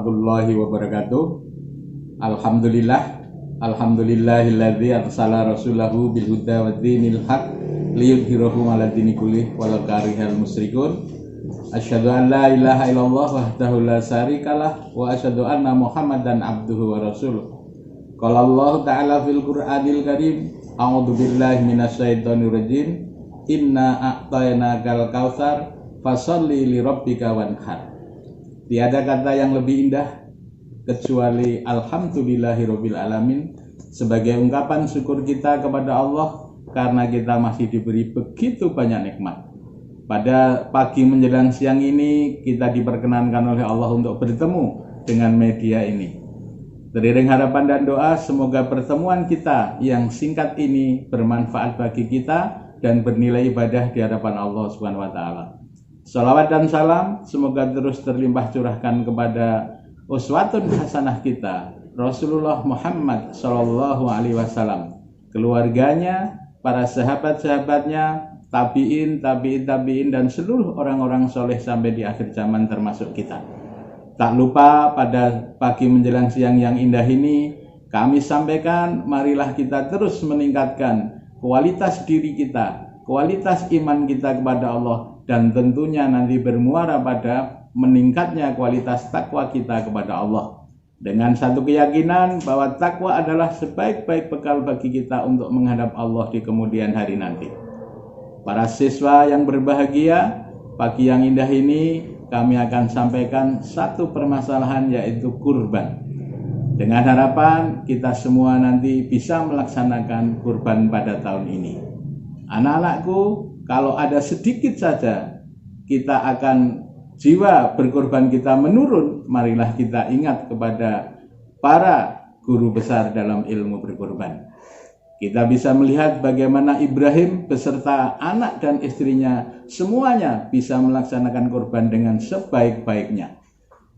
warahmatullahi wabarakatuh. Alhamdulillahilladzi arsala rasulahu bil huda wa dinil haq liyudhhirahu 'ala dini kullih walau karihal musyrikun. Asyhadu an la ilaha illallah wahdahu la syarikalah wa asyhadu anna Muhammadan abduhu wa rasuluh. Qala Allah ta'ala fil Qur'anil Karim, a'udzu billahi minasyaitonir rajim. Inna a'tainakal kautsar fasholli li rabbika wanhar. Tiada kata yang lebih indah kecuali alhamdulillahirabbil alamin sebagai ungkapan syukur kita kepada Allah karena kita masih diberi begitu banyak nikmat. Pada pagi menjelang siang ini kita diperkenankan oleh Allah untuk bertemu dengan media ini. Teriring harapan dan doa semoga pertemuan kita yang singkat ini bermanfaat bagi kita dan bernilai ibadah di hadapan Allah Subhanahu wa taala. Salawat dan salam semoga terus terlimpah curahkan kepada uswatun hasanah kita, Rasulullah Muhammad sallallahu alaihi wasallam, keluarganya, para sahabat-sahabatnya, tabi'in dan seluruh orang-orang soleh sampai di akhir zaman termasuk kita. Tak lupa pada pagi menjelang siang yang indah ini kami sampaikan, marilah kita terus meningkatkan kualitas diri kita, kualitas iman kita kepada Allah, dan tentunya nanti bermuara pada meningkatnya kualitas takwa kita kepada Allah. Dengan satu keyakinan bahwa takwa adalah sebaik-baik bekal bagi kita untuk menghadap Allah di kemudian hari nanti. Para siswa yang berbahagia, pagi yang indah ini kami akan sampaikan satu permasalahan, yaitu kurban. Dengan harapan kita semua nanti bisa melaksanakan kurban pada tahun ini. Anak-anakku, kalau ada sedikit saja kita akan jiwa berkorban kita menurun, marilah kita ingat kepada para guru besar dalam ilmu berkorban. Kita bisa melihat bagaimana Ibrahim beserta anak dan istrinya semuanya bisa melaksanakan kurban dengan sebaik-baiknya.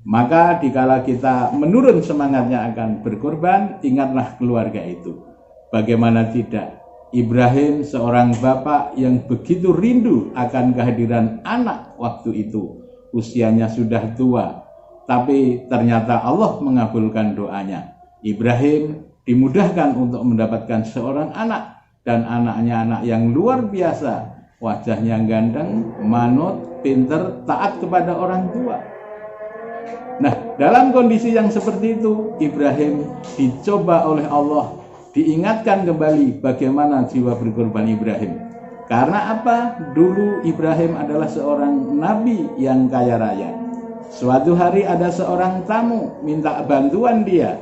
Maka dikala kita menurun semangatnya akan berkorban, ingatlah keluarga itu. Bagaimana tidak? Ibrahim seorang bapak yang begitu rindu akan kehadiran anak waktu itu. Usianya sudah tua, tapi ternyata Allah mengabulkan doanya. Ibrahim dimudahkan untuk mendapatkan seorang anak, dan anaknya anak yang luar biasa. Wajahnya ganteng, manut, pinter, taat kepada orang tua. Nah, dalam kondisi yang seperti itu, Ibrahim dicoba oleh Allah, diingatkan kembali bagaimana jiwa berkorban Ibrahim. Karena apa? Dulu Ibrahim adalah seorang nabi yang kaya raya. Suatu hari ada seorang tamu minta bantuan dia,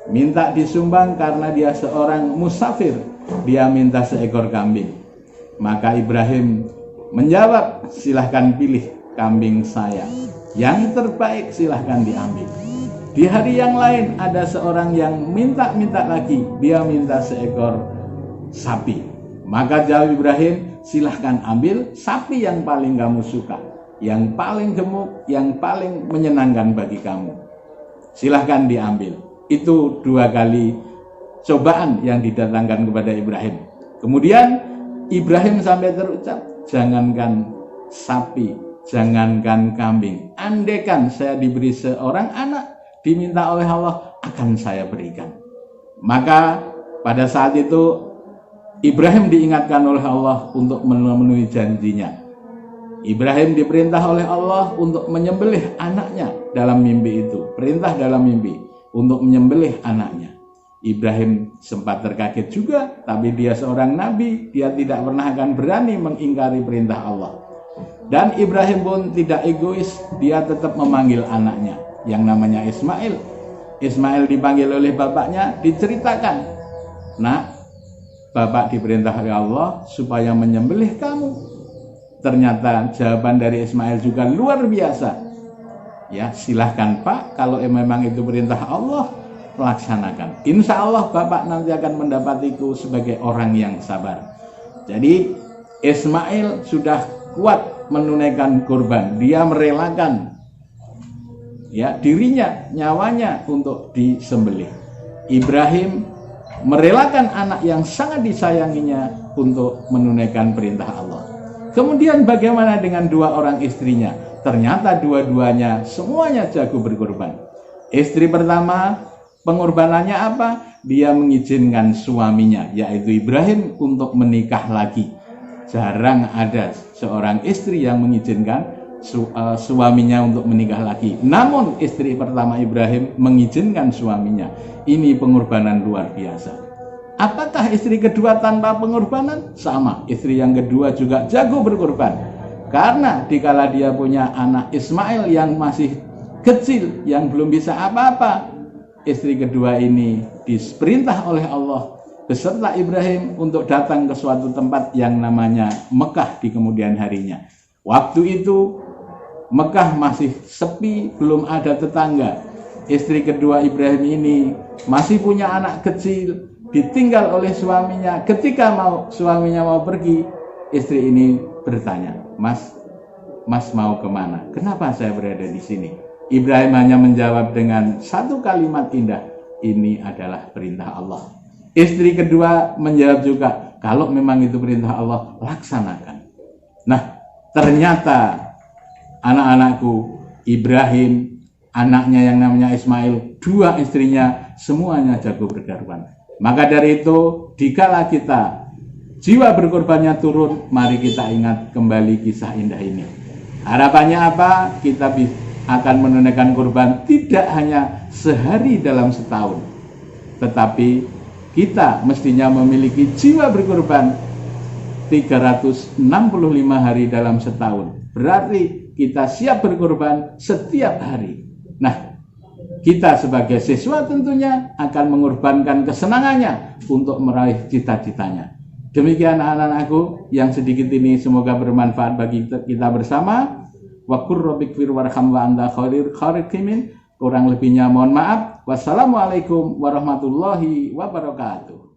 minta disumbang karena dia seorang musafir. Dia minta seekor kambing. Maka Ibrahim menjawab, silahkan pilih kambing saya. Yang terbaik silahkan diambil. Di hari yang lain ada seorang yang minta lagi, dia minta seekor sapi. Maka jawab Ibrahim, silahkan ambil sapi yang paling kamu suka, yang paling gemuk, yang paling menyenangkan bagi kamu. Silahkan diambil. Itu dua kali cobaan yang didatangkan kepada Ibrahim. Kemudian Ibrahim sampai terucap, jangankan sapi, jangankan kambing, andaikan saya diberi seorang anak, diminta oleh Allah, akan saya berikan. Maka pada saat itu Ibrahim diingatkan oleh Allah untuk memenuhi janjinya. Ibrahim diperintah oleh Allah untuk menyembelih anaknya dalam mimpi itu. Perintah dalam mimpi untuk menyembelih anaknya. Ibrahim sempat terkaget juga, tapi dia seorang nabi, dia tidak pernah akan berani mengingkari perintah Allah. Dan Ibrahim pun tidak egois, dia tetap memanggil anaknya yang namanya Ismail. Ismail dipanggil oleh bapaknya, diceritakan, nak, bapak diperintah oleh Allah supaya menyembelih kamu. Ternyata jawaban dari Ismail juga luar biasa. Ya, silahkan pak, kalau memang itu perintah Allah, laksanakan. Insya Allah bapak nanti akan mendapatiku sebagai orang yang sabar. Jadi Ismail sudah kuat menunaikan kurban. Dia merelakan dirinya, nyawanya untuk disembelih. Ibrahim merelakan anak yang sangat disayanginya untuk menunaikan perintah Allah. Kemudian bagaimana dengan dua orang istrinya? Ternyata dua-duanya semuanya jago berkorban. Istri pertama pengorbanannya apa? Dia mengizinkan suaminya yaitu Ibrahim untuk menikah lagi. Jarang ada seorang istri yang mengizinkan suaminya untuk menikah lagi. Namun istri pertama Ibrahim mengizinkan suaminya. Ini pengorbanan luar biasa. Apakah istri kedua tanpa pengorbanan? Sama, istri yang kedua juga jago berkorban. Karena dikala dia punya anak Ismail yang masih kecil, yang belum bisa apa-apa, istri kedua ini diperintah oleh Allah beserta Ibrahim untuk datang ke suatu tempat yang namanya Mekah di kemudian harinya. Waktu itu Mekah masih sepi, belum ada tetangga. Istri kedua Ibrahim ini masih punya anak kecil, ditinggal oleh suaminya. Ketika suaminya mau pergi, istri ini bertanya, Mas mau kemana? Kenapa saya berada di sini? Ibrahim hanya menjawab dengan satu kalimat indah, ini adalah perintah Allah. Istri kedua menjawab juga, kalau memang itu perintah Allah, laksanakan. Nah, ternyata anak-anakku, Ibrahim, anaknya yang namanya Ismail, dua istrinya, semuanya jago berkorban. Maka dari itu, dikala kita jiwa berkorbannya turun, mari kita ingat kembali kisah indah ini. Harapannya apa? Kita akan menunaikan kurban tidak hanya sehari dalam setahun, tetapi kita mestinya memiliki jiwa berkorban 365 hari dalam setahun. Berarti kita siap berkorban setiap hari. Nah, kita sebagai siswa tentunya akan mengorbankan kesenangannya untuk meraih cita-citanya. Demikian anak-anakku, yang sedikit ini semoga bermanfaat bagi kita bersama. Wa qur rabbikfir warham wa anta khairul rahimin. Kurang lebihnya mohon maaf. Wassalamualaikum warahmatullahi wabarakatuh.